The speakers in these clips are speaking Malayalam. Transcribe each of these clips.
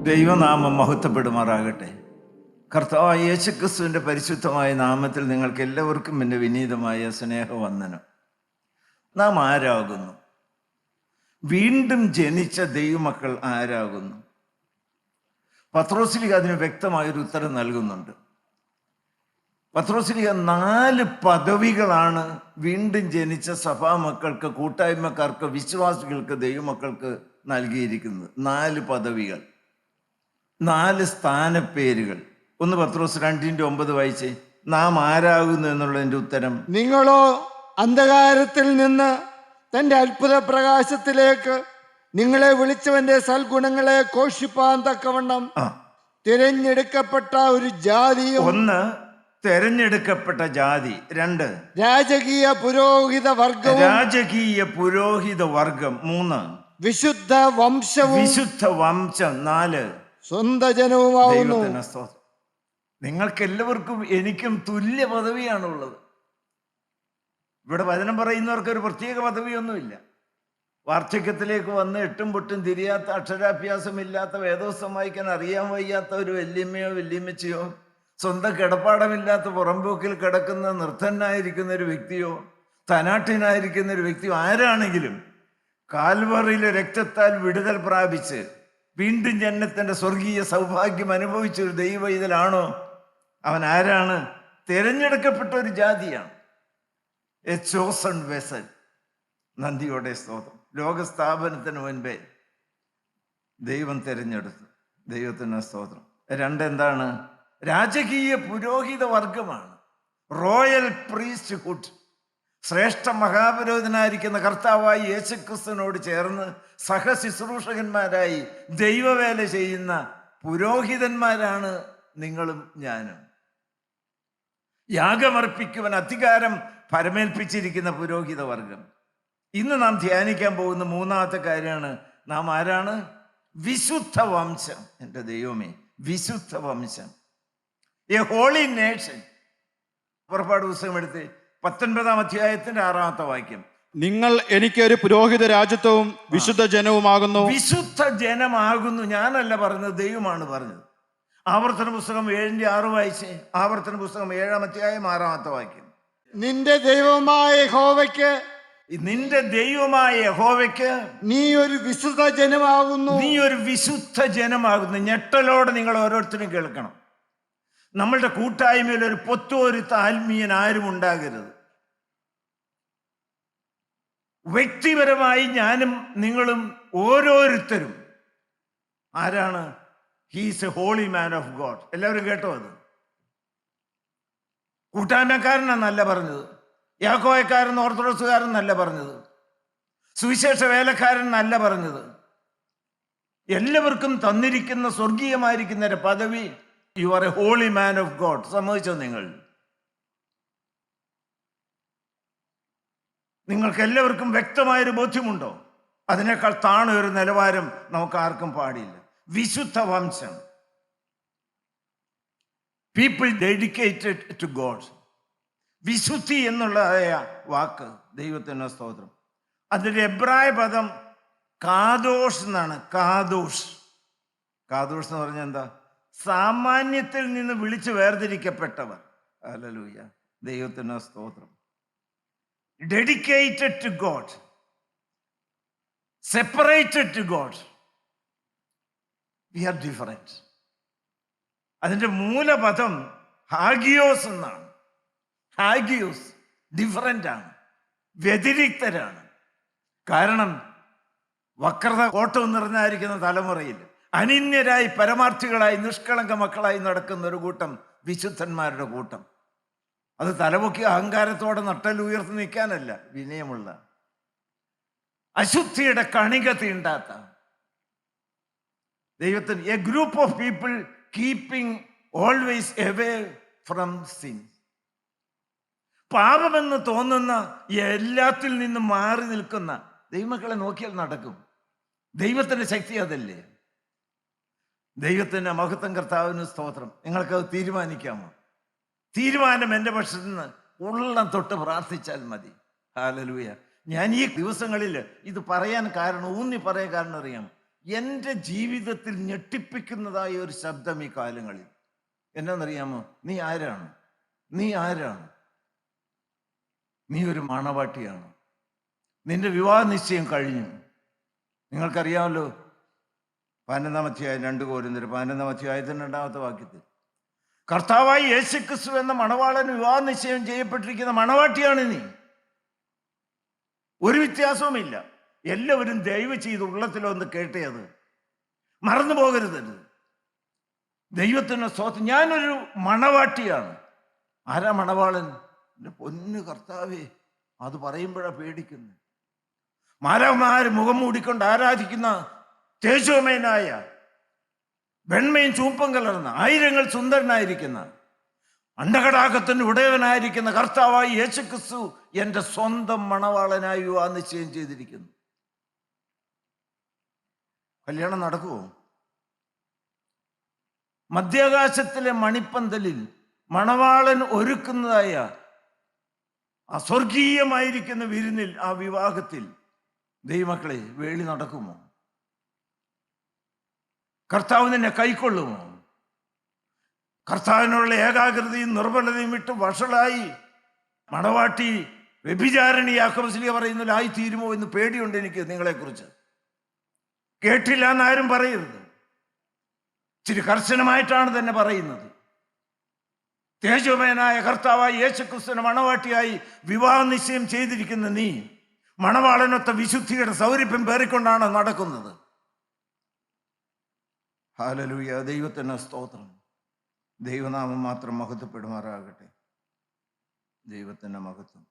ദൈവനാമം മഹത്വപ്പെടുമാറാകട്ടെ. കർത്താവായ യേശുക്രിസ്തുവിൻ്റെ പരിശുദ്ധമായ നാമത്തിൽ നിങ്ങൾക്ക് എല്ലാവർക്കും എൻ്റെ വിനീതമായ സ്നേഹവന്ദനം. നാം ആരാകുന്നു? വീണ്ടും ജനിച്ച ദൈവമക്കൾ ആരാകുന്നു? പത്രോസ്ലീഹ അതിന് വ്യക്തമായൊരു ഉത്തരം നൽകുന്നുണ്ട്. പത്രോസ്ലീഹ 4 പദവികളാണ് വീണ്ടും ജനിച്ച സഭാമക്കൾക്ക്, കൂട്ടായ്മക്കാർക്ക്, വിശ്വാസികൾക്ക്, ദൈവമക്കൾക്ക് നൽകിയിരിക്കുന്നത്. 4 പദവികൾ, 4 സ്ഥാനപ്പേരുകൾ. ഒന്ന് പത്രോസ് 2:9 വായിച്ചേ. നാം ആരാകുന്നു എന്നുള്ളതിന്റെ ഉത്തരം. നിങ്ങളോ അന്ധകാരത്തിൽ നിന്ന് തന്റെ അത്ഭുത പ്രകാശത്തിലേക്ക് നിങ്ങളെ വിളിച്ചവന്റെ സൽഗുണങ്ങളെ ഘോഷിപ്പാൻ തക്കവണ്ണം തിരഞ്ഞെടുക്കപ്പെട്ട ഒരു ജാതിയും. 1 തെരഞ്ഞെടുക്കപ്പെട്ട ജാതി. 2 രാജകീയ പുരോഹിത വർഗവും. രാജകീയ പുരോഹിത വർഗം. 3 വിശുദ്ധ വംശവും. വിശുദ്ധ വംശം. 4 സ്വന്തം ജനവുമാവുന്നു. നിങ്ങൾക്ക് എല്ലാവർക്കും എനിക്കും തുല്യ പദവിയാണുള്ളത്. ഇവിടെ വചനം പറയുന്നവർക്ക് ഒരു പ്രത്യേക പദവിയൊന്നുമില്ല. വാർദ്ധക്യത്തിലേക്ക് വന്ന് എട്ടും പൊട്ടും തിരിയാത്ത, അക്ഷരാഭ്യാസമില്ലാത്ത, വേദോസ്തം വായിക്കാൻ അറിയാൻ വയ്യാത്ത ഒരു വല്യമ്മയോ വല്യമ്മച്ചിയോ, സ്വന്തം കിടപ്പാടമില്ലാത്ത പുറമ്പോക്കിൽ കിടക്കുന്ന നിർദ്ധനായിരിക്കുന്ന ഒരു വ്യക്തിയോ, തനാട്ടിനായിരിക്കുന്ന ഒരു വ്യക്തിയോ, ആരാണെങ്കിലും കാൽവറിയിലെ രക്തത്താൽ വിടുതൽ പ്രാപിച്ച് വീണ്ടും ജന്മത്തിന്റെ സ്വർഗീയ സൗഭാഗ്യം അനുഭവിച്ച ഒരു ദൈവവൈതലാണോ അവൻ? ആരാണ്? തിരഞ്ഞെടുക്കപ്പെട്ട ഒരു ജാതിയാണ്. A chosen vessel. നന്ദിയോടെ സ്തോത്രം. ലോകസ്ഥാപനത്തിന് മുൻപേ ദൈവം തിരഞ്ഞെടുത്തു. ദൈവത്തിന് സ്തോത്രം. 2 എന്താണ്? രാജകീയ പുരോഹിത വർഗമാണ്. Royal priesthood. ശ്രേഷ്ഠ മഹാപുരോഹിതനായിരിക്കുന്ന കർത്താവായി യേശുക്രിസ്തുവിനോട് ചേർന്ന് സഹശുശ്രൂഷകന്മാരായി ദൈവവേല ചെയ്യുന്ന പുരോഹിതന്മാരാണ് നിങ്ങളും ഞാനും. യാഗമർപ്പിക്കുവാൻ അധികാരം പരമേൽപ്പിച്ചിരിക്കുന്ന പുരോഹിത വർഗം. ഇന്ന് നാം ധ്യാനിക്കാൻ പോകുന്ന 3ാമത്തെ കാര്യമാണ്, നാം ആരാണ്? വിശുദ്ധ വംശം. എൻ്റെ ദൈവമേ, വിശുദ്ധ വംശം. A holy nation. പുറപ്പാട് പുസ്തകം എടുത്ത് 19-ാം അധ്യായത്തിന്റെ 6ാമത്തെ വാക്യം. നിങ്ങൾ എനിക്കൊരു പുരോഹിത രാജ്യത്വവും വിശുദ്ധ ജനവുമാകുന്നു. വിശുദ്ധ ജനമാകുന്നു. ഞാനല്ല പറഞ്ഞത്, ദൈവമാണ് പറഞ്ഞത്. ആവർത്തന പുസ്തകം 7:6 വായിച്ചേ. ആവർത്തന പുസ്തകം 7-ാം അധ്യായം 6ാമത്തെ വാക്യം. നിന്റെ ദൈവമായ യഹോവയ്ക്ക്, നിന്റെ ദൈവമായ യഹോവയ്ക്ക് നീ ഒരു വിശുദ്ധ ജനമാകുന്നു. നീ ഒരു വിശുദ്ധ ജനമാകുന്നു. ഞെട്ടലോടെ നിങ്ങൾ ഓരോരുത്തരും കേൾക്കണം. നമ്മളുടെ കൂട്ടായ്മയിൽ ഒരു പൊത്തോരുത്ത ആത്മീയൻ ആരും ഉണ്ടാകരുത്. വ്യക്തിപരമായി ഞാനും നിങ്ങളും ഓരോരുത്തരും ആരാണ്? He's a holy man of God. എല്ലാവരും കേട്ടോ? അത് കൂട്ടായ്മക്കാരനെന്നല്ല പറഞ്ഞത്, യാക്കോയക്കാരൻ ഓർത്തഡോക്സുകാരൻ എന്നല്ല പറഞ്ഞത്, സുവിശേഷ വേലക്കാരൻ എന്നല്ല പറഞ്ഞത്. എല്ലാവർക്കും തന്നിരിക്കുന്ന സ്വർഗീയമായിരിക്കുന്ന ഒരു പദവി, you are a holy man of God. സമ്മതിച്ചോ? നിങ്ങൾക്ക് എല്ലാവർക്കും വ്യക്തമായൊരു ബോധ്യമുണ്ടോ? അതിനേക്കാൾ താണ ഒരു നിലവാരം നമുക്ക് ആർക്കും പാടില്ല. വിശുദ്ധ വംശം. People dedicated to God. വിശുദ്ധി എന്നുള്ളതായ വാക്ക്, ദൈവത്തിന് സ്തോത്രം, അതിൻ്റെ എബ്രായ പദം കാദോഷ് എന്നാണ്. കാദോഷ്. കാദോഷ് എന്ന് പറഞ്ഞാൽ എന്താ? സാമാന്യത്തിൽ നിന്ന് വിളിച്ച് വേർതിരിക്കപ്പെട്ടവർ. ഹല്ലേലൂയ, ദൈവത്തിന് സ്തോത്രം. Dedicated to God, separated to God. We are different. അതിൻ്റെ മൂലപദം ഹാഗിയോസ് എന്നാണ്. ഹാഗിയോസ് ഡിഫറൻ്റ് ആണ്, വ്യതിരിക്തരാണ്. കാരണം വക്രത കോട്ടം നിറഞ്ഞായിരിക്കുന്ന തലമുറയിൽ അനിന്യരായി, പരമാർത്ഥികളായി, നിഷ്കളങ്ക മക്കളായി നടക്കുന്ന ഒരു കൂട്ടം വിശുദ്ധന്മാരുടെ കൂട്ടം. അത് തലപൊക്കി അഹങ്കാരത്തോടെ നട്ടലുയർത്തി നിൽക്കാനല്ല, വിനയമുള്ള, അശുദ്ധിയുടെ കണിക തീണ്ടാത്ത ദൈവത്തിന്. A group of people keeping always away from sin. പാപമെന്ന് തോന്നുന്ന എല്ലാത്തിൽ നിന്നും മാറി നിൽക്കുന്ന ദൈവമക്കളെ നോക്കിയാൽ നടക്കും. ദൈവത്തിന്റെ ശക്തി അതല്ലേ. ദൈവത്തിന് മഹത്വം, കർത്താവിന് സ്തോത്രം. നിങ്ങൾക്കത് തീരുമാനിക്കാമോ? തീരുമാനം എൻ്റെ പക്ഷത്ത് നിന്ന് ഉള്ളം തൊട്ട് പ്രാർത്ഥിച്ചാൽ മതി. ഹല്ലേലൂയ. ഞാൻ ഈ ദിവസങ്ങളിൽ ഇത് പറയാൻ കാരണം, ഊന്നി പറയാൻ കാരണം അറിയാം, എൻ്റെ ജീവിതത്തിൽ ഞെട്ടിപ്പിക്കുന്നതായ ഒരു ശബ്ദം ഈ കാലങ്ങളിൽ എന്നാന്നറിയാമോ? നീ ആരാണ്? നീ ആരാണ്? നീ ഒരു മണവാട്ടിയാണ്. നിന്റെ വിവാഹ നിശ്ചയം കഴിഞ്ഞു. നിങ്ങൾക്കറിയാമല്ലോ, 15-ാം അധ്യായം 2 കൊരിന്ത്യർ 15-ാം അധ്യായത്തിന് 2-ാമത്തെ വാക്യത്തിൽ കർത്താവായി യേശുക്രിസ്തു എന്ന മണവാളൻ വിവാഹ നിശ്ചയം ചെയ്യപ്പെട്ടിരിക്കുന്ന മണവാട്ടിയാണ് നീ. ഒരു വ്യത്യാസവുമില്ല. എല്ലാവരും ദയവ് ചെയ്ത് ഉള്ളത്തിലൊന്ന് കേട്ടേ, അത് മറന്നു പോകരുത്. ദൈവത്തിന് സ്തോത്രം. ഞാനൊരു മണവാട്ടിയാണ്. ആരാ മണവാളൻ? എൻ്റെ പൊന്നു കർത്താവേ, അത് പറയുമ്പോഴാണ് പേടിക്കുന്നത്. മാലാഖമാര് മുഖം മൂടിക്കൊണ്ട് ആരാധിക്കുന്ന തേജോമയനായ, വെണ്മയും ചൂപ്പും കലർന്ന, ആയിരങ്ങൾ സുന്ദരനായിരിക്കുന്ന, അണ്ടകടാകത്തിന്റെ ഉടയവനായിരിക്കുന്ന കർത്താവായി യേശുക്രിസ്തു എൻ്റെ സ്വന്തം മണവാളനായി വിവാഹ നിശ്ചയം ചെയ്തിരിക്കുന്നു. കല്യാണം നടക്കുമോ? മധ്യാകാശത്തിലെ മണിപ്പന്തലിൽ മണവാളൻ ഒരുക്കുന്നതായ അസ്വർഗീയമായിരിക്കുന്ന വിരുന്നിൽ, ആ വിവാഹത്തിൽ ദൈവമക്കളെ വേളി നടക്കുമോ? കർത്താവ് നിന്നെ കൈക്കൊള്ളുമോ? കർത്താവിനുള്ള ഏകാഗ്രതയും നിർബലതയും വിട്ട് വഷളായി മണവാട്ടി വ്യഭിചാരണി യാക്കോബ് പറയുന്നില്ല ആയി തീരുമോ എന്ന് പേടിയുണ്ട് എനിക്ക് നിങ്ങളെക്കുറിച്ച്. കേട്ടില്ല എന്നാരും പറയരുത്. ഇച്ചിരി കർശനമായിട്ടാണ് തന്നെ പറയുന്നത്. തേജോമയനായ കർത്താവായി യേശുക്രിസ്തുവിനെ മണവാട്ടിയായി വിവാഹ നിശ്ചയം ചെയ്തിരിക്കുന്ന നീ മണവാളനൊത്ത വിശുദ്ധിയുടെ സൗരഭ്യം പേറിക്കൊണ്ടാണ് നടക്കുന്നത്. ഹല്ലേലൂയ. ദൈവത്തിന് സ്തോത്രം. ദൈവനാമം മാത്രം മഹത്വപ്പെടുമാറാകട്ടെ. ദൈവത്തിൻ്റെ മഹത്വം.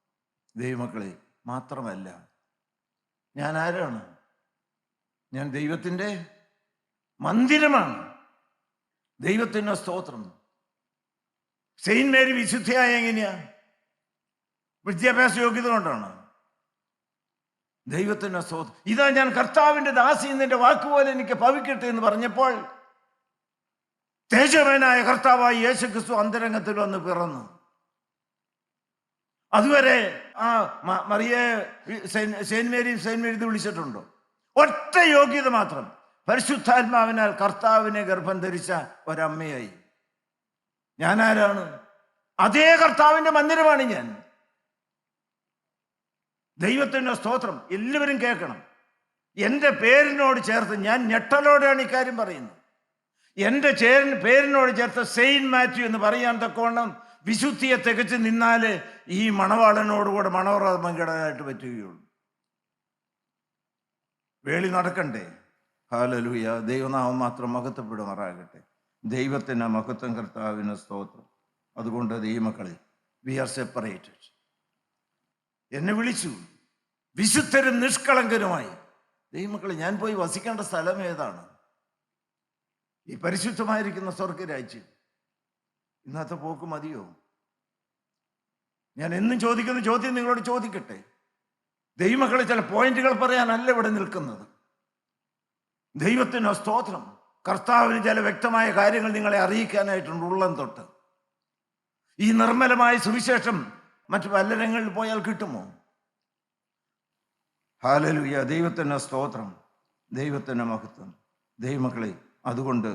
ദൈവമക്കളെ, മാത്രമല്ല, ഞാൻ ആരാണ്? ഞാൻ ദൈവത്തിൻ്റെ മന്ദിരമാണ്. ദൈവത്തിൻ്റെ സ്തോത്രം. സെയിന്റ് മേരി വിശുദ്ധയായ എങ്ങനെയാ? വിദ്യാഭ്യാസ യോഗ്യത കൊണ്ടാണ്. ദൈവത്തിൻ്റെ സ്തോത്രം. ഇതാ ഞാൻ കർത്താവിൻ്റെ ദാസി, നിന്റെ വാക്കുപോലെ എനിക്ക് ഭവിക്കട്ടെ എന്ന് പറഞ്ഞപ്പോൾ തേജോമയനായ കർത്താവായി യേശുക്രിസ്തു അന്തരംഗത്തിൽ വന്ന് പിറന്നു. അതുവരെ ആ മറിയെ സെയിന്റ് മേരി എന്ന് വിളിച്ചിട്ടുണ്ടോ? ഒറ്റ യോഗ്യത മാത്രം, പരിശുദ്ധാത്മാവിനാൽ കർത്താവിനെ ഗർഭം ധരിച്ച ഒരമ്മയായി. ഞാൻ ആരാണ്? അതേ കർത്താവിന്റെ മന്ദിരമാണ് ഞാൻ. ദൈവത്തിൻ്റെ സ്തോത്രം. എല്ലാവരും കേൾക്കണം. എൻ്റെ പേരിനോട് ചേർത്ത്, ഞാൻ ഞെട്ടലോടെയാണ് ഇക്കാര്യം പറയുന്നത്, എൻ്റെ പേരിനോട് ചേർത്ത് സെയിന്റ് മാത്യു എന്ന് പറയാൻ തക്കവണ്ണം വിശുദ്ധിയെ തികച്ച് നിന്നാലേ ഈ മണവാളനോടുകൂടെ മണവറ പങ്കിടാനായിട്ട് പറ്റുകയുള്ളൂ. വേളി നടക്കണ്ടേ? ഹല്ലേലൂയ. ദൈവനാമം മാത്രം മഹത്വപ്പെടുമാറാകട്ടെ. ദൈവത്തിന് മഹത്വം, കർത്താവിന് സ്തോത്രം. അതുകൊണ്ട് ദൈവമക്കളെ, വി ആർ സെപ്പറേറ്റഡ്. എന്നെ വിളിച്ചു വിശുദ്ധരും നിഷ്കളങ്കരുമായി. ദൈവമക്കളെ, ഞാൻ പോയി വസിക്കേണ്ട സ്ഥലം ഏതാണ്? ഈ പരിശുദ്ധമായിരിക്കുന്ന സ്വർഗരാജ്യം. ഇന്നത്തെ പോക്ക് മതിയോ? ഞാൻ എന്നും ചോദിക്കുന്ന ചോദ്യം നിങ്ങളോട് ചോദിക്കട്ടെ. ദൈവമക്കളെ, ചില പോയിന്റുകൾ പറയാനല്ല ഇവിടെ നിൽക്കുന്നത്. ദൈവത്തിന് സ്തോത്രം. കർത്താവിന് ചില വ്യക്തമായ കാര്യങ്ങൾ നിങ്ങളെ അറിയിക്കാനായിട്ടുണ്ട് ഉള്ളം തൊട്ട്. ഈ നിർമ്മലമായ സുവിശേഷം മറ്റു പലരങ്ങളിൽ പോയാൽ കിട്ടുമോ? ഹല്ലേലൂയ. ദൈവത്തിന് സ്തോത്രം. ദൈവത്തിന് മഹത്വം. ദൈവമക്കളെ, അതുകൊണ്ട്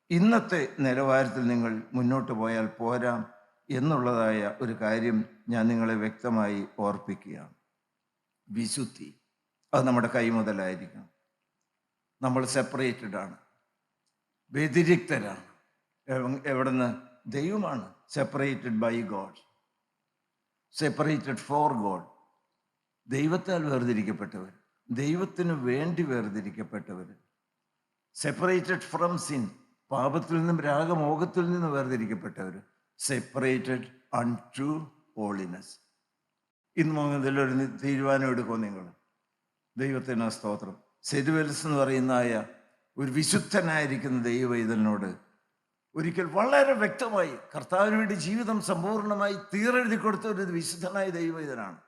ഇന്നത്തെ നിലവാരത്തിൽ നിങ്ങൾ മുന്നോട്ട് പോയാൽ പോരാ എന്നുള്ളതായ ഒരു കാര്യം ഞാൻ നിങ്ങളെ വ്യക്തമായി ഓർപ്പിക്കുകയാണ്. വിശുദ്ധി അത് നമ്മുടെ കൈമുതലായിരിക്കണം. നമ്മൾ സെപ്പറേറ്റഡ് ആണ്, വ്യതിരിക്തരാണ്. എവിടുന്ന്? ദൈവമാണ്. Separated by God, separated for God. ദൈവത്താൽ വേർതിരിക്കപ്പെട്ടവർ, ദൈവത്തിന് വേണ്ടി വേർതിരിക്കപ്പെട്ടവർ. സെപ്പറേറ്റഡ് ഫ്രം സിൻ, പാപത്തിൽ നിന്നും രാഗമോഹത്തിൽ നിന്നും വേർതിരിക്കപ്പെട്ടവർ. Separated unto holiness. ഇന്ന് മുതലൊരു തീരുമാനം എടുക്കുമോ നിങ്ങൾ? ദൈവത്തിന് സ്തോത്രം. സെരുവെൽസ് എന്ന് പറയുന്നതായ ഒരു വിശുദ്ധനായിരിക്കുന്ന ദൈവവൈതലിനോട് ഒരിക്കൽ വളരെ വ്യക്തമായി കർത്താവിന് വേണ്ടി ജീവിതം സമ്പൂർണ്ണമായി തീരെഴുതി കൊടുത്ത ഒരു വിശുദ്ധനായ ദൈവവൈതനാണ്.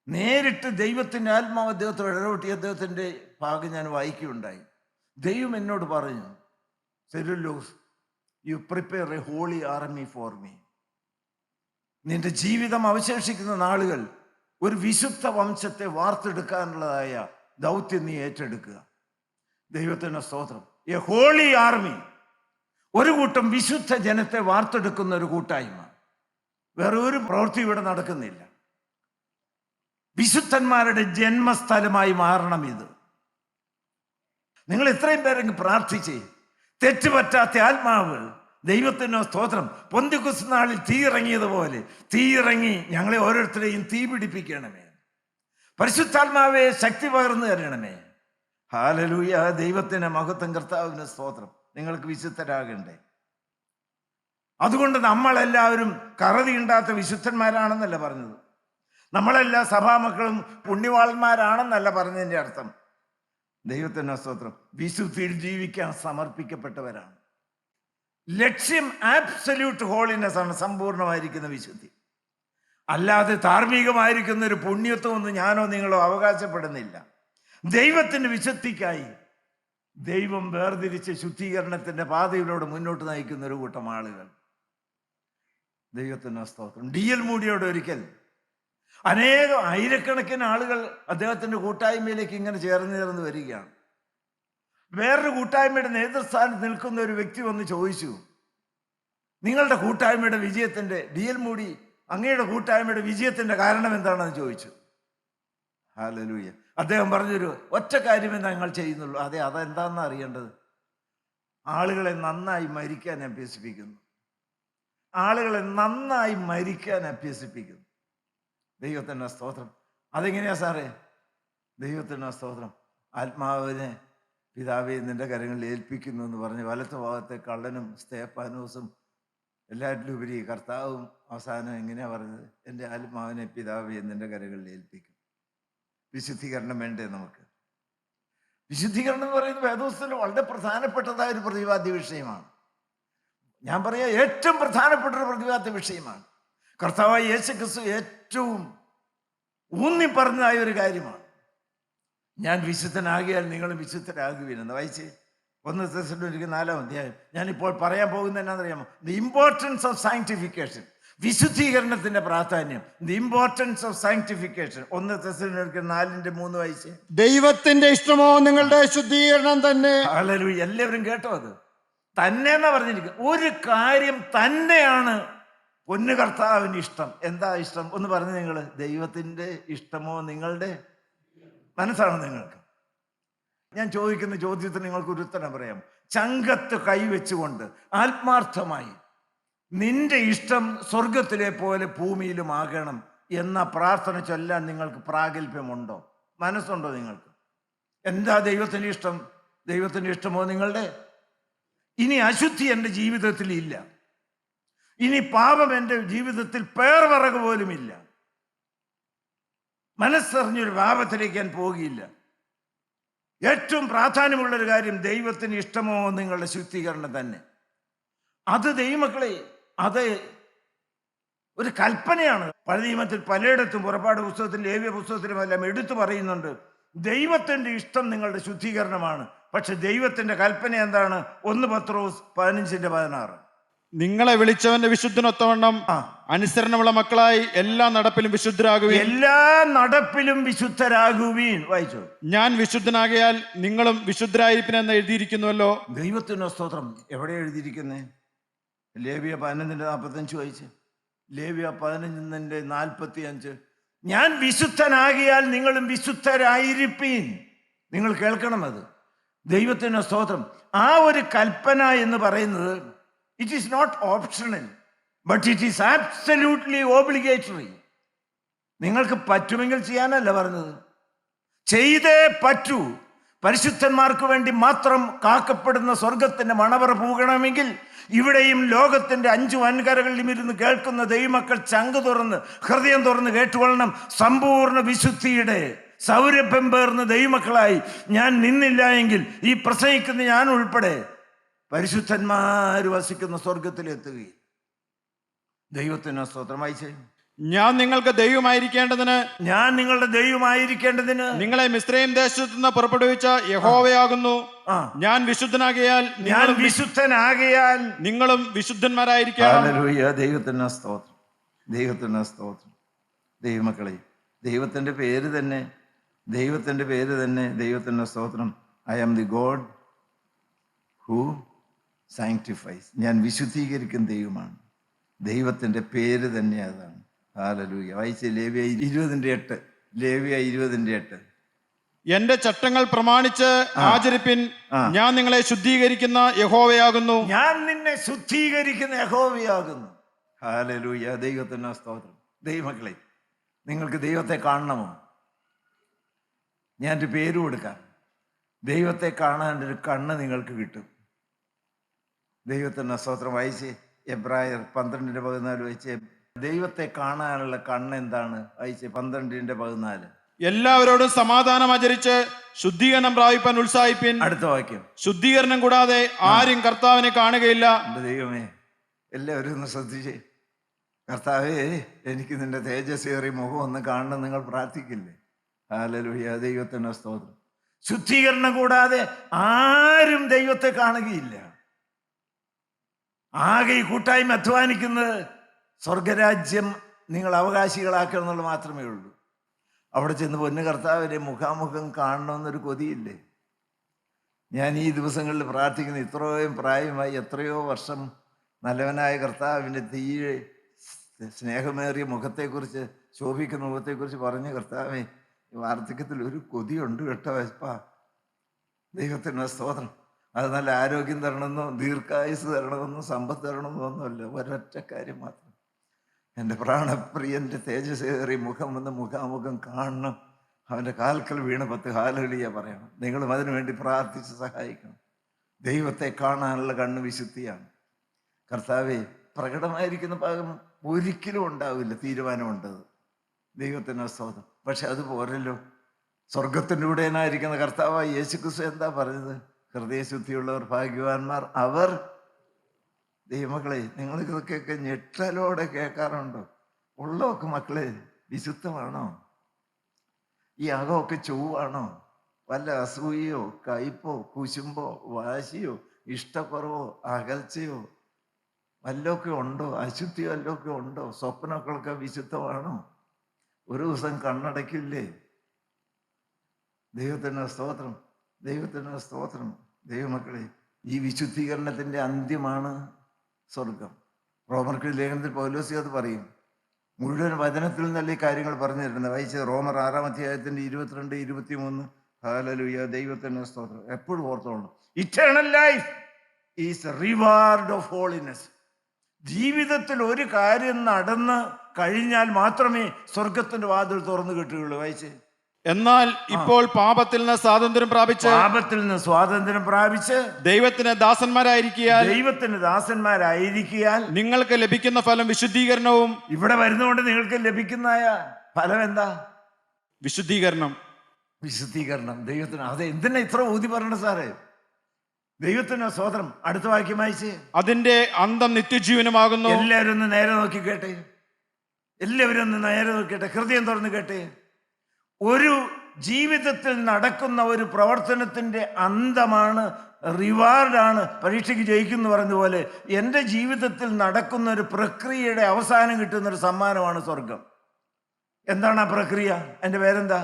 നേരിട്ട് ദൈവത്തിൻ്റെ ആത്മാവ് അദ്ദേഹത്തോട് ഇടപെട്ടി. അദ്ദേഹത്തിൻ്റെ ഭാഗം ഞാൻ വായിക്കുകയുണ്ടായി. ദൈവം എന്നോട് പറഞ്ഞു, സെരുലോസ്, you prepare a holy army for me. നിന്റെ ജീവിതം അവശേഷിക്കുന്ന നാളുകൾ ഒരു വിശുദ്ധ വംശത്തെ വാർത്തെടുക്കാനുള്ളതായ ദൗത്യം നീ ഏറ്റെടുക്കുക. ദൈവത്തിന് സ്തോത്രം. എ ഹോളി ആർമി, ഒരു കൂട്ടം വിശുദ്ധ ജനത്തെ വാർത്തെടുക്കുന്ന ഒരു കൂട്ടായ്മ. വേറെ ഒരു പ്രവൃത്തി ഇവിടെ നടക്കുന്നില്ല. വിശുദ്ധന്മാരുടെ ജന്മസ്ഥലമായി മാറണം ഇത്. നിങ്ങൾ എത്രയും പേരെങ്കിൽ പ്രാർത്ഥിച്ചേ. തെറ്റുപറ്റാത്ത ആത്മാവ്, ദൈവത്തിന് സ്തോത്രം, പൊന്തിക്കുസ് നാളിൽ തീ ഇറങ്ങിയതുപോലെ തീ ഇറങ്ങി ഞങ്ങളെ ഓരോരുത്തരെയും തീ പിടിപ്പിക്കണമേ. പരിശുദ്ധാത്മാവെ ശക്തി പകർന്നു തരണമേ. ഹല്ലേലൂയ. ദൈവത്തിന് മഹത്വം, കർത്താവിന് സ്തോത്രം. നിങ്ങൾക്ക് വിശുദ്ധരാകണ്ടേ? അതുകൊണ്ട് നമ്മളെല്ലാവരും കറതിയുണ്ടാത്ത വിശുദ്ധന്മാരാണെന്നല്ല പറഞ്ഞത്. നമ്മളെല്ലാ സഭാമക്കളും പുണ്യവാളന്മാരാണെന്നല്ല പറഞ്ഞതിൻ്റെ അർത്ഥം. ദൈവത്തിന് സ്തോത്രം. വിശുദ്ധിയിൽ ജീവിക്കാൻ സമർപ്പിക്കപ്പെട്ടവരാണ്. ലക്ഷ്യം ആബ്സല്യൂട്ട് ഹോളിനെസ് ആണ്, സമ്പൂർണ്ണമായിരിക്കുന്ന വിശുദ്ധി. അല്ലാതെ ധാർമ്മികമായിരിക്കുന്ന ഒരു പുണ്യത്വം ഒന്നും ഞാനോ നിങ്ങളോ അവകാശപ്പെടുന്നില്ല. ദൈവത്തിൻ്റെ വിശുദ്ധിക്കായി ദൈവം വേർതിരിച്ച് ശുദ്ധീകരണത്തിന്റെ പാതയിലൂടെ മുന്നോട്ട് നയിക്കുന്ന ഒരു കൂട്ടം ആളുകൾ. ദൈവത്തിന് സ്തോത്രം. DL മൂഡിയോട് ഒരിക്കൽ അനേകം ആയിരക്കണക്കിന് ആളുകൾ അദ്ദേഹത്തിന്റെ കൂട്ടായ്മയിലേക്ക് ഇങ്ങനെ ചേർന്ന് വരികയാണ്. വേറൊരു കൂട്ടായ്മയുടെ നേതൃസ്ഥാനത്ത് നിൽക്കുന്ന ഒരു വ്യക്തി വന്ന് ചോദിച്ചു, നിങ്ങളുടെ കൂട്ടായ്മയുടെ വിജയത്തിന്റെ, DL മൂഡി അങ്ങയുടെ കൂട്ടായ്മയുടെ വിജയത്തിന്റെ കാരണം എന്താണെന്ന് ചോദിച്ചു. ഹല്ലേലൂയ. അദ്ദേഹം പറഞ്ഞൊരു ഒറ്റ കാര്യമേ ഞങ്ങൾ ചെയ്യുന്നുള്ളൂ. അതെന്താണെന്ന് അറിയേണ്ടത്. ആളുകളെ നന്നായി മരിക്കാൻ അഭ്യസിപ്പിക്കുന്നു. ആളുകളെ നന്നായി മരിക്കാൻ അഭ്യസിപ്പിക്കുന്നു. ദൈവത്തിൻ്റെ സ്തോത്രം. അതെങ്ങനെയാ സാറേ? ദൈവത്തിൻ്റെ സ്തോത്രം. ആത്മാവിനെ പിതാവെ നിന്റെ കരങ്ങളിൽ ഏൽപ്പിക്കുന്നു എന്ന് പറഞ്ഞ് വലത്ത് ഭാഗത്തെ കള്ളനും സ്തേഫാനോസും എല്ലാറ്റിലുപരി കർത്താവും അവസാനം എങ്ങനെയാ പറഞ്ഞത്? എൻ്റെ ആത്മാവിനെ പിതാവെ നിന്റെ കരങ്ങളിൽ ഏൽപ്പിക്കും. വിശുദ്ധീകരണം വേണ്ടേ നമുക്ക്? വിശുദ്ധീകരണം എന്ന് പറയുന്നത് വേദപുസ്തകത്തിൽ വളരെ പ്രധാനപ്പെട്ടതായ ഒരു പ്രതിപാദ്യ വിഷയമാണ്. ഞാൻ പറയാം, ഏറ്റവും പ്രധാനപ്പെട്ട ഒരു പ്രതിപാദ്യ വിഷയമാണ്. കർത്താവായ യേശുക്രിസ്തു ഏറ്റവും ഊന്നി പറഞ്ഞതായ ഒരു കാര്യമാണ്. ഞാൻ വിശുദ്ധനാകിയാൽ നിങ്ങളും വിശുദ്ധരാകുവിനെന്ന്. വായിച്ച് 1 തെസ്സലോനിക്കർ 4-ാം അധ്യായം. ഞാനിപ്പോൾ പറയാൻ പോകുന്നത് എന്നാണെന്നറിയാമോ? ദി ഇമ്പോർട്ടൻസ് ഓഫ് സാങ്ക്ടിഫിക്കേഷൻ, വിശുദ്ധീകരണത്തിന്റെ പ്രാധാന്യം. The importance of sanctification. 1 തെസ്സലോനിക്കർ 4:3 വായിച്ച്. ദൈവത്തിന്റെ ഇഷ്ടമോ നിങ്ങളുടെ ശുദ്ധീകരണം തന്നെ. ഹല്ലേലൂയ. എല്ലാവരും കേട്ടോ? അത് തന്നെ എന്നാ പറഞ്ഞിരിക്കുന്നത്. ഒരു കാര്യം തന്നെയാണ് പൊന്നു കർത്താവിന് ഇഷ്ടം. എന്താ ഇഷ്ടം? ഒന്ന് പറഞ്ഞു നിങ്ങൾ. ദൈവത്തിന്റെ ഇഷ്ടമോ നിങ്ങളുടെ മനസ്സാണോ നിങ്ങൾക്ക്? ഞാൻ ചോദിക്കുന്ന ചോദ്യത്തിന് നിങ്ങൾക്ക് ഒരു ഉത്തരം പറയാം. ചങ്കത്ത് കൈവച്ചുകൊണ്ട് ആത്മാർത്ഥമായി നിന്റെ ഇഷ്ടം സ്വർഗത്തിലെ പോലെ ഭൂമിയിലും ആകണം എന്ന പ്രാർത്ഥന ചൊല്ലാൻ നിങ്ങൾക്ക് പ്രാഗൽഭ്യമുണ്ടോ? മനസ്സുണ്ടോ നിങ്ങൾക്ക്? എന്താ ദൈവത്തിന്റെ ഇഷ്ടം? ദൈവത്തിന്റെ ഇഷ്ടമോ നിങ്ങളുടെ? ഇനി അശുദ്ധി എൻ്റെ ജീവിതത്തിൽ ഇല്ല. ഇനി പാപം എൻ്റെ ജീവിതത്തിൽ പേർവിറക് പോലും ഇല്ല. മനസ്സറിഞ്ഞൊരു പാപത്തിലേക്ക് ഞാൻ പോകില്ല. ഏറ്റവും പ്രാധാന്യമുള്ളൊരു കാര്യം ദൈവത്തിന് ഇഷ്ടമോ നിങ്ങളുടെ ശുദ്ധീകരണം തന്നെ. അത് ദൈവമക്കളെ, അത് ഒരു കൽപ്പനയാണ്. പഴയ നിയമത്തിൽ പലയിടത്തും, പുറപ്പാട് പുസ്തകത്തിൽ, ലേവ്യ പുസ്തകത്തിലും എല്ലാം എടുത്തു പറയുന്നുണ്ട്, ദൈവത്തിന്റെ ഇഷ്ടം നിങ്ങളുടെ ശുദ്ധീകരണമാണ്. പക്ഷെ ദൈവത്തിന്റെ കൽപ്പന എന്താണ്? 1 പത്രോസ് 15:16. നിങ്ങളെ വിളിച്ചവന്റെ വിശുദ്ധനൊത്തവണ്ണം അനുസരണമുള്ള മക്കളായി എല്ലാ നടപ്പിലും വിശുദ്ധരാകുവീൻ. എല്ലാ നടപ്പിലും വിശുദ്ധരാകുവീൻ. വായിച്ചു. ഞാൻ വിശുദ്ധനാകിയാൽ നിങ്ങളും വിശുദ്ധരായിരിപ്പിനെന്ന് എഴുതിയിരിക്കുന്നുവല്ലോ. ദൈവത്തിന് സ്തോത്രം. എവിടെ എഴുതിയിരിക്കുന്നേ? ലേവ്യ 11:45 വായിച്ച്. ലേവ്യ 11:45. ഞാൻ വിശുദ്ധനാകിയാൽ നിങ്ങളും വിശുദ്ധരായിരിപ്പീൻ. നിങ്ങൾ കേൾക്കണം അത്. ദൈവത്തിന് സ്തോത്രം. ആ ഒരു കൽപ്പന എന്ന് പറയുന്നത് it is not optional, but it is absolutely obligatory. നിങ്ങൾക്ക് പറ്റുമെങ്കിൽ ചെയ്യാനല്ല പറഞ്ഞത്, ചെയ്തേ പറ്റൂ. പരിശുദ്ധന്മാർക്ക് വേണ്ടി മാത്രം കാക്കപ്പെടുന്ന സ്വർഗത്തിന്റെ മണവറ പൂകണമെങ്കിൽ ഇവിടെയും ലോകത്തിന്റെ 5 വൻകരകളിലും ഇരുന്ന് കേൾക്കുന്ന ദൈവമക്കൾ ചങ്ക് തുറന്ന്, ഹൃദയം തുറന്ന് കേട്ടുകൊള്ളണം. സമ്പൂർണ്ണ വിശുദ്ധിയുടെ സൗരഭ്യം പേർന്ന ദൈവമക്കളായി ഞാൻ നിന്നില്ല എങ്കിൽ ഈ പ്രസംഗിക്കുന്ന ഞാൻ ഉൾപ്പെടെ പരിശുദ്ധന്മാർ വസിക്കുന്ന സ്വർഗത്തിലെത്തുകയും. ദൈവത്തിന് സ്തോത്രം. വായിച്ചേ. ഞാൻ നിങ്ങൾക്ക് ദൈവമായിരിക്കേണ്ടതിന്, ഞാൻ നിങ്ങളുടെ ദൈവമായിരിക്കേണ്ടതിന് നിങ്ങളെ മിസ്രയീം ദേശത്തു നിന്ന് പുറപ്പെടുവിച്ച യഹോവയാകുന്നു. ഞാൻ വിശുദ്ധനാകിയാൽ നിങ്ങളും വിശുദ്ധന്മാരായിരിക്കണം. ഹല്ലേലൂയ. ദൈവത്തിന് സ്തോത്രം. ദൈവത്തിന് സ്തോത്രം. ദൈവമക്കളെ, ദൈവത്തിന്റെ പേര് തന്നെ ദൈവത്തിന്റെ സ്തോത്രം I am the God who sanctifies. ഞാൻ വിശുദ്ധീകരിക്കുന്ന ദൈവമാണ്. ദൈവത്തിൻ്റെ പേര് തന്നെ അതാണ്. ഹല്ലേലൂയ. വായിച്ച് ലേവ്യ 20:8. ലേവ്യ 20:8. എന്റെ ചട്ടങ്ങൾ പ്രമാണിച്ച് ആചരിപ്പിൻ. ഞാൻ നിങ്ങളെ ശുദ്ധീകരിക്കുന്ന യഹോവയാകുന്നു. ഞാൻ നിന്നെ ശുദ്ധീകരിക്കുന്ന യഹോവയാകുന്നു. ഹല്ലേലൂയ. ദൈവത്തിന് സ്തോത്രം. ദൈവമക്കളെ, നിങ്ങൾക്ക് ദൈവത്തെ കാണണമോ? ഞാനൊരു പേര് കൊടുക്കാം. ദൈവത്തെ കാണാനൊരു കണ്ണ് നിങ്ങൾക്ക് കിട്ടും. ദൈവത്തിന് സ്തോത്രം. വായിച്ച് എബ്രായർ 12:14 വായിച്ച്. ദൈവത്തെ കാണാനുള്ള കണ്ണ് എന്താണ്? വായിച്ച് 12:14. എല്ലാവരോടും സമാധാനം ആചരിച്ച് ശുദ്ധീകരണം പ്രാപിപ്പാൻ ഉത്സാഹിപ്പിൻ. അടുത്ത വാക്യം. ശുദ്ധീകരണം കൂടാതെ ആരും കർത്താവിനെ കാണുകയില്ല. എൻ്റെ ദൈവമേ, എല്ലാവരും ഒന്ന് ശ്രദ്ധിച്ചേ. കർത്താവേ, എനിക്ക് നിന്റെ തേജസ്സേറിയ മുഖം ഒന്ന് കാണണം നിങ്ങൾ പ്രാർത്ഥിക്കില്ലേ? ഹല്ലേലൂയ. ദൈവത്തിന് സ്തോത്രം. ശുദ്ധീകരണം കൂടാതെ ആരും ദൈവത്തെ കാണുകയില്ല. ആകെ ഈ കൂട്ടായ്മ അധ്വാനിക്കുന്നത് സ്വർഗരാജ്യം നിങ്ങൾ അവകാശികളാക്കണം എന്നുള്ളത് മാത്രമേ ഉള്ളൂ. അവിടെ ചെന്ന് പൊന്നു കർത്താവിനെ മുഖാമുഖം കാണണമെന്നൊരു കൊതിയില്ലേ? ഞാൻ ഈ ദിവസങ്ങളിൽ പ്രാർത്ഥിക്കുന്ന, ഇത്രയും പ്രായമായി എത്രയോ വർഷം നല്ലവനായ കർത്താവിൻ്റെ തീരെ സ്നേഹമേറിയ മുഖത്തെക്കുറിച്ച്, ശോഭിക്കുന്ന മുഖത്തെക്കുറിച്ച് പറഞ്ഞ കർത്താവേ, ഈ വാർദ്ധക്യത്തിൽ ഒരു കൊതിയുണ്ട് കേട്ടോ വെപ്പാ. ദൈവത്തിന് സ്തോത്രം. അത് നല്ല ആരോഗ്യം തരണമെന്നോ ദീർഘായുസ് തരണമെന്നോ സമ്പത്ത് തരണമെന്നോ ഒന്നുമല്ല, ഒരൊറ്റ കാര്യം മാത്രം. എൻ്റെ പ്രാണപ്രിയൻ്റെ തേജസ്സേറിയ മുഖം വന്ന് മുഖാമുഖം കാണണം. അവൻ്റെ കാൽക്കൽ വീണ് 10 ഹല്ലേലൂയ പറയണം. നിങ്ങളും അതിനുവേണ്ടി പ്രാർത്ഥിച്ച് സഹായിക്കണം. ദൈവത്തെ കാണാനുള്ള കണ്ണ് വിശുദ്ധിയാണ്. കർത്താവെ, പ്രകടമായിരിക്കുന്ന ഭാഗം ഒരിക്കലും ഉണ്ടാവില്ല തീരുമാനമുണ്ടത്. ദൈവത്തിന് സ്തോത്രം. പക്ഷെ അത് പോരല്ലോ. സ്വർഗത്തിൻ്റെ ഉടയനായിരിക്കുന്ന കർത്താവായ യേശുക്രിസ്തു എന്താ പറഞ്ഞത്? ഹൃദയശുദ്ധിയുള്ളവർ ഭാഗ്യവാന്മാർ, അവർ. ദൈവമക്കളെ, നിങ്ങൾ ഇതൊക്കെ ഞെട്ടലോടെ കേൾക്കാറുണ്ടോ? ഉള്ളതൊക്കെ മക്കളെ വിശുദ്ധമാണോ? ഈ അകമൊക്കെ ചൊവ്വാണോ? വല്ല അസൂയയോ കയ്പോ കുശുമ്പോ വാശിയോ ഇഷ്ടക്കുറവോ അകൽച്ചയോ വല്ലതൊക്കെ ഉണ്ടോ? അശുദ്ധി വല്ലതൊക്കെ ഉണ്ടോ? സ്വപ്നങ്ങളൊക്കെ വിശുദ്ധമാണോ? ഒരു ദിവസം കണ്ണടയ്ക്കില്ലേ? ദൈവത്തിന് സ്തോത്രം. ദൈവത്തിന് സ്തോത്രം. ദൈവമക്കളെ, ഈ വിശുദ്ധീകരണത്തിൻ്റെ അന്ത്യമാണ് സ്വർഗം. റോമർക്ക് ലേഖനത്തിൽ പൗലോസ് അത് പറയും. മുഴുവൻ വചനത്തിൽ നിന്നല്ല ഈ കാര്യങ്ങൾ പറഞ്ഞു തരുന്നത്. വായിച്ചത് റോമർ 6-ാം 22-23. ഹല്ലേലൂയ. ദൈവത്തിന് സ്തോത്രം. എപ്പോഴും ഓർത്തോളണം, eternal life is reward of holiness. ജീവിതത്തിൽ ഒരു കാര്യം നടന്ന് കഴിഞ്ഞാൽ മാത്രമേ സ്വർഗത്തിന്റെ വാതിൽ തുറന്നു കിട്ടുകയുള്ളൂ. വായിച്ചേ. എന്നാൽ ഇപ്പോൾ പാപത്തിൽ നിന്ന് സ്വാതന്ത്ര്യം പ്രാപിച്ച് ദൈവത്തിന് ദാസന്മാരായിരിക്കാൻ നിങ്ങൾക്ക് ലഭിക്കുന്ന ഫലം വിശുദ്ധീകരണവും. ഇവിടെ വരുന്നതുകൊണ്ട് നിങ്ങൾക്ക് ലഭിക്കുന്ന ഫലം എന്താ? വിശുദ്ധീകരണം. ദൈവത്തിന്. അത് എന്തിനാ ഇത്ര ഊതി പറയണ്ട സാറേ? ദൈവത്തിന് സ്തോത്രം. അടുത്ത വാക്യം വായിച്ചേ. അതിന്റെ അന്തം നിത്യജീവനമാകുന്നു. എല്ലാവരും ഒന്ന് നേരെ നോക്കി കേട്ടെ. എല്ലാവരും ഒന്ന് നേരെ നോക്കിട്ടെ. ഹൃദയം തുറന്ന് കേട്ടെ. ഒരു ജീവിതത്തിൽ നടക്കുന്ന ഒരു പ്രവർത്തനത്തിൻ്റെ അന്തമാണ്, റിവാർഡാണ് പരീക്ഷയ്ക്ക് ജയിക്കുന്നു പറഞ്ഞതുപോലെ എൻ്റെ ജീവിതത്തിൽ നടക്കുന്ന ഒരു പ്രക്രിയയുടെ അവസാനം കിട്ടുന്ന ഒരു സമ്മാനമാണ് സ്വർഗം. എന്താണ് ആ പ്രക്രിയ? എൻ്റെ പേരെന്താ?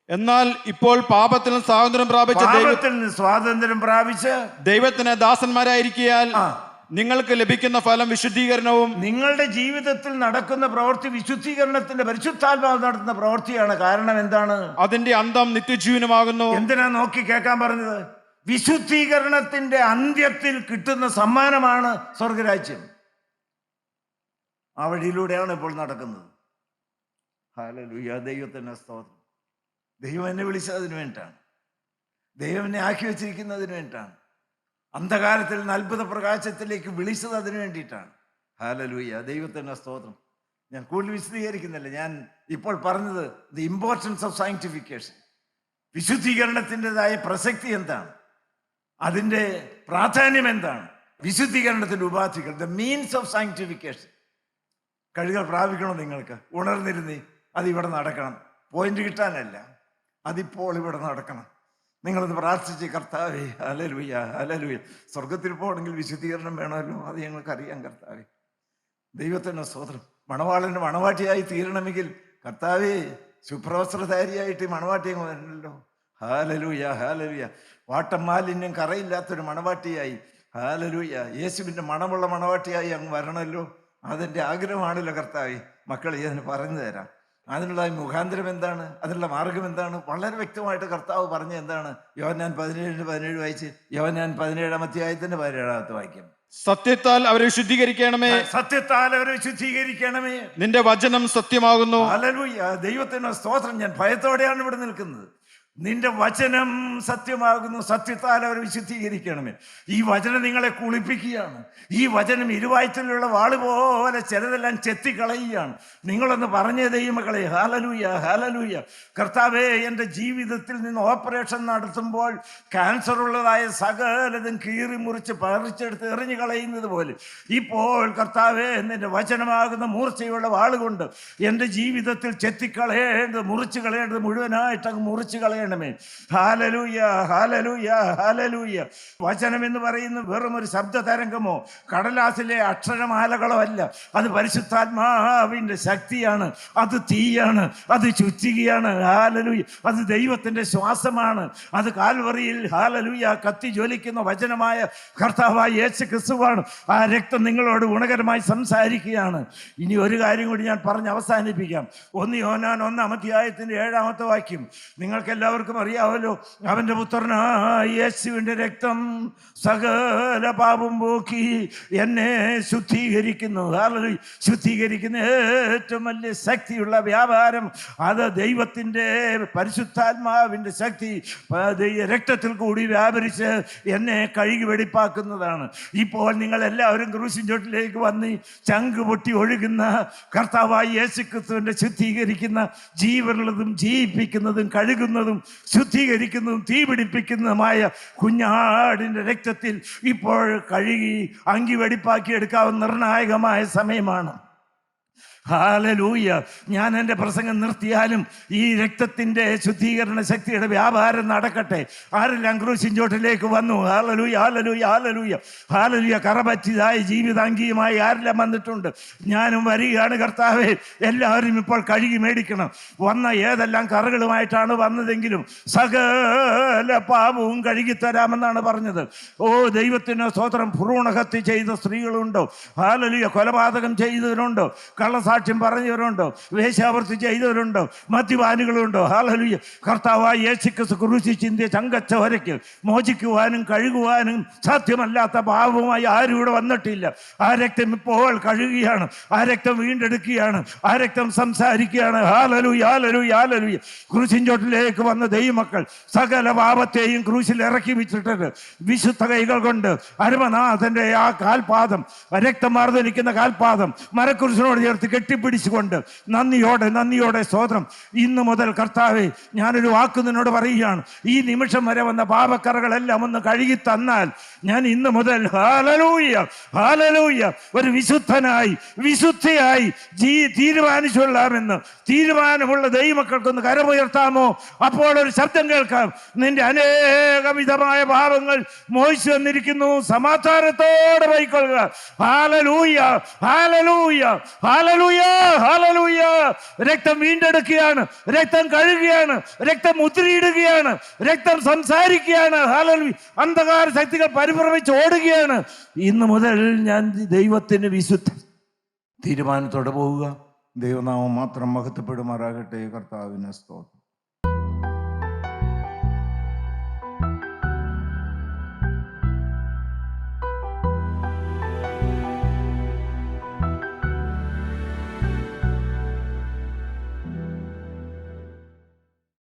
എന്നാൽ ഇപ്പോൾ പാപത്തിൽ നിന്ന് സ്വാതന്ത്ര്യം പ്രാപിച്ച് ദൈവത്തിന് ദാസന്മാരായിരിക്കാൻ നിങ്ങൾക്ക് ലഭിക്കുന്ന ഫലം വിശുദ്ധീകരണവും. നിങ്ങളുടെ ജീവിതത്തിൽ നടക്കുന്ന പ്രവൃത്തി വിശുദ്ധീകരണത്തിന്റെ പരിശുദ്ധാത്മാവ് നടത്തുന്ന പ്രവൃത്തിയാണ്. കാരണം എന്താണ്? അതിന്റെ അന്തം നിത്യജീവനമാകുന്നു. എന്തിനാ നോക്കി കേൾക്കാൻ പറഞ്ഞത്? വിശുദ്ധീകരണത്തിന്റെ അന്ത്യത്തിൽ കിട്ടുന്ന സമ്മാനമാണ് സ്വർഗരാജ്യം. ആ വഴിയിലൂടെയാണ് ഇപ്പോൾ നടക്കുന്നത്. ഹല്ലേലൂയ. ദൈവത്തിന് സ്തോത്രം. ദൈവം എന്നെ വിളിച്ചതിന് വേണ്ടിയിട്ടാണ്. ദൈവം എന്നെ ആക്കി വെച്ചിരിക്കുന്നതിന് വേണ്ടിയിട്ടാണ്. അന്ധകാരത്തിൽ നിന്ന് അത്ഭുത പ്രകാശത്തിലേക്ക് വിളിച്ചത് അതിനു വേണ്ടിയിട്ടാണ്. ഹല്ലേലൂയ. ദൈവത്തിന് സ്തോത്രം. ഞാൻ കൂടുതൽ വിശദീകരിക്കുന്നില്ല. ഞാൻ ഇപ്പോൾ പറഞ്ഞത് ദി ഇമ്പോർട്ടൻസ് ഓഫ് സയന്റിഫിക്കേഷൻ. വിശുദ്ധീകരണത്തിൻ്റെതായ പ്രസക്തി എന്താണ്? അതിൻ്റെ പ്രാധാന്യം എന്താണ്? വിശുദ്ധീകരണത്തിൻ്റെ ഉപാധികൾ, ദ മീൻസ് ഓഫ് സയന്റിഫിക്കേഷൻ. കഴിവുകൾ പ്രാപിക്കണം. നിങ്ങൾക്ക് ഉണർന്നിരുന്നേ അതിവിടെ നടക്കണം. പോയിന്റ് കിട്ടാനല്ല, അതിപ്പോൾ ഇവിടെ നടക്കണം. നിങ്ങളൊന്ന് പ്രാർത്ഥിച്ച്, കർത്താവേ ഹല്ലേലൂയ ഹല്ലേലൂയ. സ്വർഗത്തിൽ പോകണമെങ്കിൽ വിശുദ്ധീകരണം വേണമല്ലോ. അത് ഞങ്ങൾക്കറിയാം കർത്താവേ. ദൈവത്തിന് സ്തോത്രം. മണവാളന് മണവാട്ടിയായി തീരണമെങ്കിൽ കർത്താവേ ശുഭ്രവസ്ത്രധാരിയായിട്ട് മണവാട്ടി വരണമല്ലോ. Hallelujah, hallelujah. വാട്ടം മാലിന്യം കറയില്ലാത്തൊരു മണവാട്ടിയായി, ഹാലലൂയ, യേശുവിൻ്റെ മണമുള്ള മണവാട്ടിയായി അങ്ങ് വരണമല്ലോ. അതെൻ്റെ ആഗ്രഹമാണല്ലോ കർത്താവേ. മക്കളെ, അതിന് പറഞ്ഞു തരാം. അതിനുള്ള മുഖാന്തരം എന്താണ്, അതിനുള്ള മാർഗം എന്താണ്? വളരെ വ്യക്തമായിട്ട് കർത്താവ് പറഞ്ഞ എന്താണ്? യോഹന്നാൻ 17:17 വായിച്ച്. യോഹന്നാൻ 17-ാം അധ്യായത്തിന്റെ 17-ാമത്തെ വാക്യം. സത്യത്താൽ അവരെ ശുദ്ധീകരിക്കണമേ, സത്യത്താൽ അവരെ ശുദ്ധീകരിക്കണമേ. നിന്റെ വചനം സത്യമാകുന്നു. ഹല്ലേലൂയ, ദൈവത്തിന് സ്തോത്രം. ഞാൻ ഭയത്തോടെയാണ് ഇവിടെ നിൽക്കുന്നത്. നിന്റെ വചനം സത്യമാകുന്നു, സത്യത്താൽ അവരെ വിശുദ്ധീകരിക്കണമേ. ഈ വചനം നിങ്ങളെ കുളിപ്പിക്കുകയാണ്. ഈ വചനം ഇരുവായ്ത്തലുള്ള വാള് പോലെ ചിലതെല്ലാം ചെത്തിക്കളയുകയാണ്. നിങ്ങളൊന്ന് പറഞ്ഞേ ദൈവമക്കളെ. Hallelujah, hallelujah. കർത്താവേ, എൻ്റെ ജീവിതത്തിൽ നിന്ന് ഓപ്പറേഷൻ നടത്തുമ്പോൾ ക്യാൻസർ ഉള്ളതായ സകലതും കീറി മുറിച്ച് പറിച്ചെടുത്ത് എറിഞ്ഞു കളയുന്നത് പോലെ ഇപ്പോൾ കർത്താവേ, നിന്റെ വചനമാകുന്ന മൂർച്ചയുള്ള വാളുകൊണ്ട് എൻ്റെ ജീവിതത്തിൽ ചെത്തിക്കളയേണ്ടത്, മുറിച്ച് കളയേണ്ടത് മുഴുവനായിട്ട് അങ്ങ് മുറിച്ച് കളയണം. Hallelujah, hallelujah, hallelujah. വചനം എന്ന് പറയുന്നത് വെറും ഒരു ശബ്ദ തരംഗമോ കടലാസിലെ അക്ഷരമാലകളോ അല്ല. അത് പരിശുദ്ധാത്മാവിൻ്റെ ശക്തിയാണ്, അത് തീയാണ്, അത് ചുറ്റികയാണ്. ഹാലലൂയ, അത് ദൈവത്തിൻ്റെ ശ്വാസമാണ്. അത് കാൽവറിയിൽ ഹാലലൂയ കത്തി ജ്വലിക്കുന്ന വചനമായ കർത്താവായ യേശു ക്രിസ്തുവാണ്. ആ രക്തം നിങ്ങളോട് ഗുണകരമായി സംസാരിക്കുകയാണ്. ഇനി ഒരു കാര്യം കൂടി ഞാൻ പറഞ്ഞ് അവസാനിപ്പിക്കാം. 1 യോഹന്നാൻ 1-ാം അധ്യായത്തിന്റെ 7-ാമത്തെ വാക്യം നിങ്ങൾക്ക് എല്ലാവർക്കും അറിയാമല്ലോ. അവന്റെ പുത്രനായ യേശുവിന്റെ രക്തം സകല പാപം പോക്കി എന്നെ ശുദ്ധീകരിക്കുന്നു. ഹല്ലേലൂയ. ശുദ്ധീകരിക്കുന്ന ഏറ്റവും വലിയ ശക്തിയുള്ള വ്യാപാരം അത് ദൈവത്തിൻ്റെ പരിശുദ്ധാത്മാവിൻ്റെ ശക്തി രക്തത്തിൽ കൂടി വ്യാപരിച്ച് എന്നെ കഴുകി വെടിപ്പാക്കുന്നതാണ്. ഇപ്പോൾ നിങ്ങൾ എല്ലാവരും ക്രൂശിൻ ചോട്ടിലേക്ക് വന്ന് ചങ്ക് പൊട്ടി ഒഴുകുന്ന കർത്താവായ യേശു ക്രിസ്തുവിന്റെ ശുദ്ധീകരിക്കുന്ന ജീവനുള്ളതും ജീവിപ്പിക്കുന്നതും കഴുകുന്നതും ശുദ്ധീകരിക്കുന്നതും തീ പിടിപ്പിക്കുന്നതുമായ കുഞ്ഞാടിൻ്റെ രക്തത്തിൽ ഇപ്പോൾ കഴുകി അങ്കി വെടിപ്പാക്കി എടുക്കാവുന്ന നിർണായകമായ സമയമാണ്. ഹാലലൂയ. ഞാൻ എൻ്റെ പ്രസംഗം നിർത്തിയാലും ഈ രക്തത്തിൻ്റെ ശുദ്ധീകരണ ശക്തിയുടെ വ്യാപാരം നടക്കട്ടെ. ആരെല്ലാം ക്രൂശിൻ ചോട്ടിലേക്ക് വന്നു? Hallelujah, hallelujah, hallelujah, hallelujah. കറപറ്റിയതായ ജീവിതാംഗീയമായി ആരെല്ലാം വന്നിട്ടുണ്ട്? ഞാനും വരികയാണ് കർത്താവേ. എല്ലാവരും ഇപ്പോൾ കഴുകി മേടിക്കണം. വന്ന ഏതെല്ലാം കറകളുമായിട്ടാണ് വന്നതെങ്കിലും സകല പാപവും കഴുകിത്തരാമെന്നാണ് പറഞ്ഞത്. ഓ ദൈവത്തിന് സ്തോത്രം. ഭ്രൂണഹത്യ ചെയ്ത സ്ത്രീകളുണ്ടോ? ഹാലലൂയ. കൊലപാതകം ചെയ്തവരുണ്ടോ? കള്ളസാക്ഷ്യം പറഞ്ഞവരുണ്ടോ? വേശ്യാവൃത്തി ചെയ്തവരുണ്ടോ? മദ്യപാനികളുണ്ടോ? ഹല്ലേലൂയ. കർത്താവായ യേശു ക്രിസ്തു ക്രൂശിൽ ചിന്തിയ ചങ്കച്ചോരയ്ക്ക് മോചിക്കുവാനും കഴുകുവാനും സാധ്യമല്ലാത്ത പാപവുമായി ആരും ഇവിടെ വന്നിട്ടില്ല. ആ രക്തം ഇപ്പോൾ കഴുകുകയാണ്. ആ രക്തം വീണ്ടെടുക്കുകയാണ്. ആ രക്തം സംസാരിക്കുകയാണ്. Hallelujah, hallelujah, hallelujah. ക്രൂശിൻ ചോട്ടിലേക്ക് വന്ന ദൈവമക്കൾ സകല പാപത്തെയും ക്രൂശിൽ ഇറക്കി വെച്ചിട്ട് വിശുദ്ധ കൈകൾ കൊണ്ട് അരുമനാഥന്റെ ആ കാൽപാദം, രക്തം മാർദ്ദനിക്കുന്ന കാൽപാദം മരക്കുരിശിനോട് ചേർത്ത് കെട്ടിപ്പിടിച്ചുകൊണ്ട് നന്ദിയോടെ സ്തോത്രം. ഇന്ന് മുതൽ കർത്താവേ, ഞാനൊരു വാക്ക് നിന്നോട് പറയുകയാണ്. ഈ നിമിഷം വരെ വന്ന പാപക്കറകളെല്ലാം ഒന്ന് കഴുകി തന്നാൽ ഞാൻ ഇന്ന് മുതൽ ഹല്ലേലൂയ, ഹല്ലേലൂയ, ഒരു വിശുദ്ധനായി വിശുദ്ധിയായി തീരുമാനിച്ചുകൊള്ളാമെന്ന് തീരുമാനമുള്ള ദൈവമക്കൾക്കൊന്ന് കരമുയർത്താമോ? അപ്പോൾ ഒരു ശബ്ദം കേൾക്കാം. നിന്റെ അനേകവിധമായ പാപങ്ങൾ മോചിച്ചു വന്നിരിക്കുന്നു, സമാധാനത്തോടെ പോയിക്കൊള്ളുക. Hallelujah, hallelujah, hallelujah, hallelujah. രക്തം വീണ്ടെടുക്കുകയാണ്, രക്തം കഴുകുകയാണ്, രക്തം മുദ്രയിടുകയാണ്, രക്തം സംസാരിക്കുകയാണ്. ഹല്ലേലൂയ. അന്ധകാര ശക്തികൾ പരിഭ്രമിച്ച് ഓടുകയാണ്. ഇന്ന് മുതൽ ഞാൻ ദൈവത്തിന് വിശുദ്ധ തീരുമാനത്തോടെ പോവുക. ദൈവനാമം മാത്രം മഹത്വപ്പെടുമാറാകട്ടെ. കർത്താവിന് സ്തോത്രം.